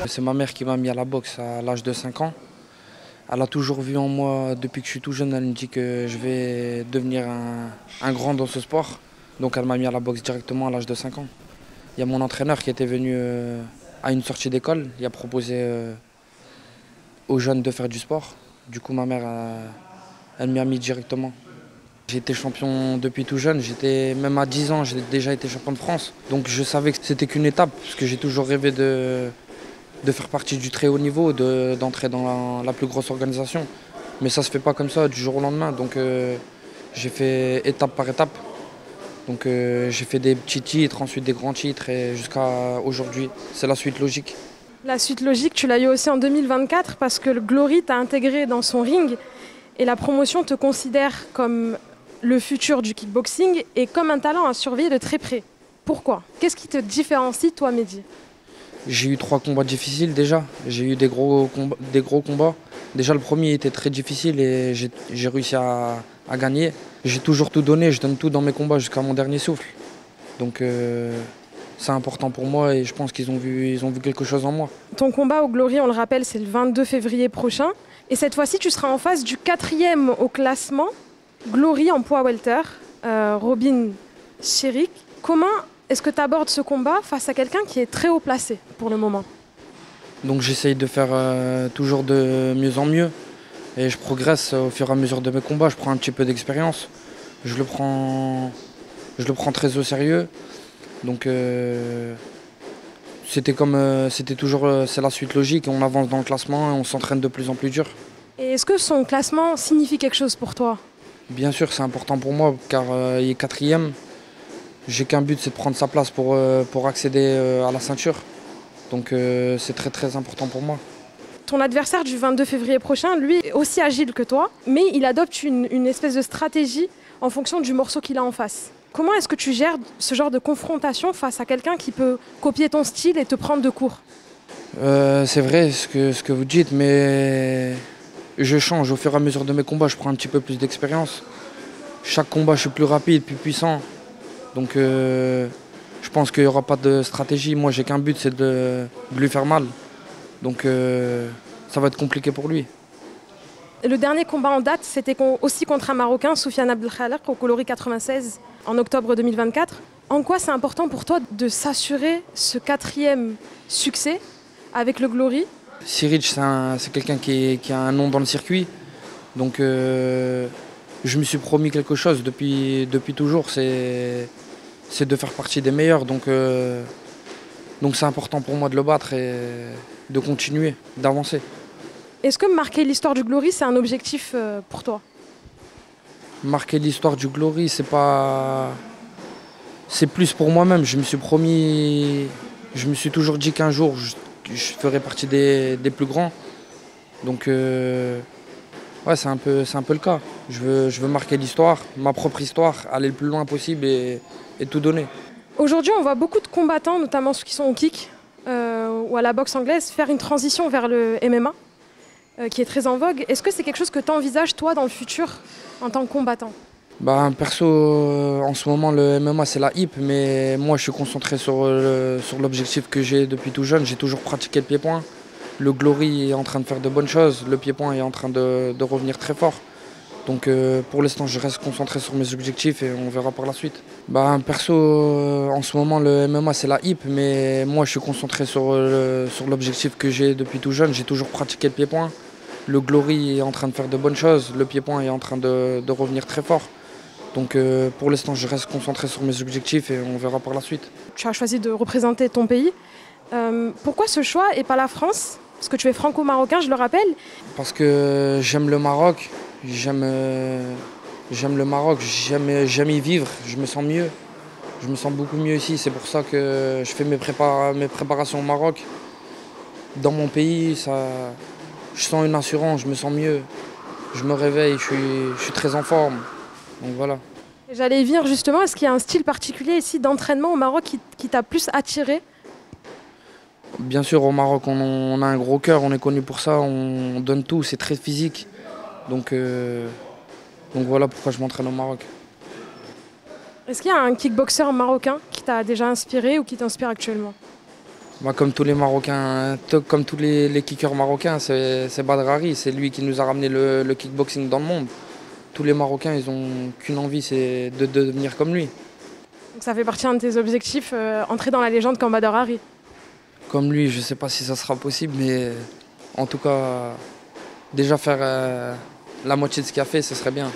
C'est ma mère qui m'a mis à la boxe à l'âge de 5 ans. Elle a toujours vu en moi, depuis que je suis tout jeune, elle me dit que je vais devenir un grand dans ce sport. Donc elle m'a mis à la boxe directement à l'âge de 5 ans. Il y a mon entraîneur qui était venu à une sortie d'école. Il a proposé aux jeunes de faire du sport. Du coup, ma mère, elle m'y a mis directement. J'ai été champion depuis tout jeune. Même à 10 ans, j'ai déjà été champion de France. Donc je savais que c'était qu'une étape, parce que j'ai toujours rêvé de faire partie du très haut niveau, d'entrer dans la plus grosse organisation. Mais ça ne se fait pas comme ça du jour au lendemain. Donc j'ai fait étape par étape. Donc j'ai fait des petits titres, ensuite des grands titres et jusqu'à aujourd'hui. C'est la suite logique. La suite logique, tu l'as eu aussi en 2024 parce que le Glory t'a intégré dans son ring et la promotion te considère comme le futur du kickboxing et comme un talent à surveiller de très près. Pourquoi? Qu'est-ce qui te différencie, toi, Mehdi? J'ai eu 3 combats difficiles déjà. J'ai eu des gros combats. Déjà le premier était très difficile et j'ai réussi à gagner. J'ai toujours tout donné, je donne tout dans mes combats jusqu'à mon dernier souffle. Donc c'est important pour moi et je pense qu'ils ont vu quelque chose en moi. Ton combat au Glory, on le rappelle, c'est le 22 février prochain. Et cette fois-ci, tu seras en face du 4e au classement, Glory en poids welter, Robin Chéric. Comment est-ce que tu abordes ce combat face à quelqu'un qui est très haut placé pour le moment? Donc j'essaye de faire toujours de mieux en mieux et je progresse au fur et à mesure de mes combats. Je prends un petit peu d'expérience, je le prends très au sérieux. Donc c'était la suite logique. On avance dans le classement et on s'entraîne de plus en plus dur. Et est-ce que son classement signifie quelque chose pour toi? Bien sûr, c'est important pour moi car il est 4e. J'ai qu'un but, c'est de prendre sa place pour accéder à la ceinture. Donc c'est très très important pour moi. Ton adversaire du 22 février prochain, lui, est aussi agile que toi, mais il adopte une espèce de stratégie en fonction du morceau qu'il a en face. Comment est-ce que tu gères ce genre de confrontation face à quelqu'un qui peut copier ton style et te prendre de court? C'est vrai ce que vous dites, mais je change au fur et à mesure de mes combats. Je prends un petit peu plus d'expérience. Chaque combat, je suis plus rapide, plus puissant. Donc je pense qu'il n'y aura pas de stratégie. Moi, j'ai qu'un but, c'est de lui faire mal. Donc ça va être compliqué pour lui. Le dernier combat en date, c'était aussi contre un Marocain, Soufiane Abdelkhalek, au Glory 96, en octobre 2024. En quoi c'est important pour toi de s'assurer ce 4e succès avec le Glory? Chéric, c'est quelqu'un qui a un nom dans le circuit. Donc je me suis promis quelque chose depuis toujours, c'est de faire partie des meilleurs. Donc c'est important pour moi de le battre et de continuer, d'avancer. Est-ce que marquer l'histoire du Glory, c'est un objectif pour toi? Marquer l'histoire du Glory, c'est plus pour moi-même. Je me suis toujours dit qu'un jour, je ferai partie des plus grands. Donc ouais, c'est un peu le cas. Je veux marquer l'histoire, ma propre histoire, aller le plus loin possible et tout donner. Aujourd'hui, on voit beaucoup de combattants, notamment ceux qui sont au kick ou à la boxe anglaise, faire une transition vers le MMA, qui est très en vogue. Est-ce que c'est quelque chose que tu envisages, toi, dans le futur, en tant que combattant? Perso, en ce moment, le MMA, c'est la hype, mais moi, je suis concentré sur l'objectif que j'ai depuis tout jeune. J'ai toujours pratiqué le pied-point. Le Glory est en train de faire de bonnes choses. Le pied-point est en train de revenir très fort. Donc pour l'instant, je reste concentré sur mes objectifs et on verra par la suite. Perso, en ce moment, le MMA, c'est la hype, mais moi, je suis concentré sur l'objectif que j'ai depuis tout jeune. J'ai toujours pratiqué le pied-point. Le Glory est en train de faire de bonnes choses. Le pied-point est en train de revenir très fort. Donc pour l'instant, je reste concentré sur mes objectifs et on verra par la suite. Tu as choisi de représenter ton pays. Pourquoi ce choix et pas la France? Parce que tu es franco-marocain, je le rappelle. Parce que j'aime le Maroc. J'aime le Maroc, j'aime y vivre, je me sens mieux. Je me sens beaucoup mieux ici, c'est pour ça que je fais mes préparations au Maroc. Dans mon pays, je sens une assurance, je me sens mieux. Je me réveille, je suis très en forme. Donc voilà. J'allais y venir justement, est-ce qu'il y a un style particulier ici d'entraînement au Maroc qui t'a plus attiré? Bien sûr, au Maroc, on a un gros cœur, on est connu pour ça, on donne tout, c'est très physique. Donc, euh, donc voilà pourquoi je m'entraîne au Maroc. Est-ce qu'il y a un kickboxer marocain qui t'a déjà inspiré ou qui t'inspire actuellement? Moi, comme tous les Marocains, comme tous les kickers marocains, c'est Badr Hari, c'est lui qui nous a ramené le kickboxing dans le monde. Tous les Marocains, ils ont qu'une envie, c'est de devenir comme lui. Donc ça fait partie de tes objectifs, entrer dans la légende comme Badr Hari. Comme lui, je ne sais pas si ça sera possible, mais en tout cas, déjà faire la moitié de ce qu'il a fait, ce serait bien.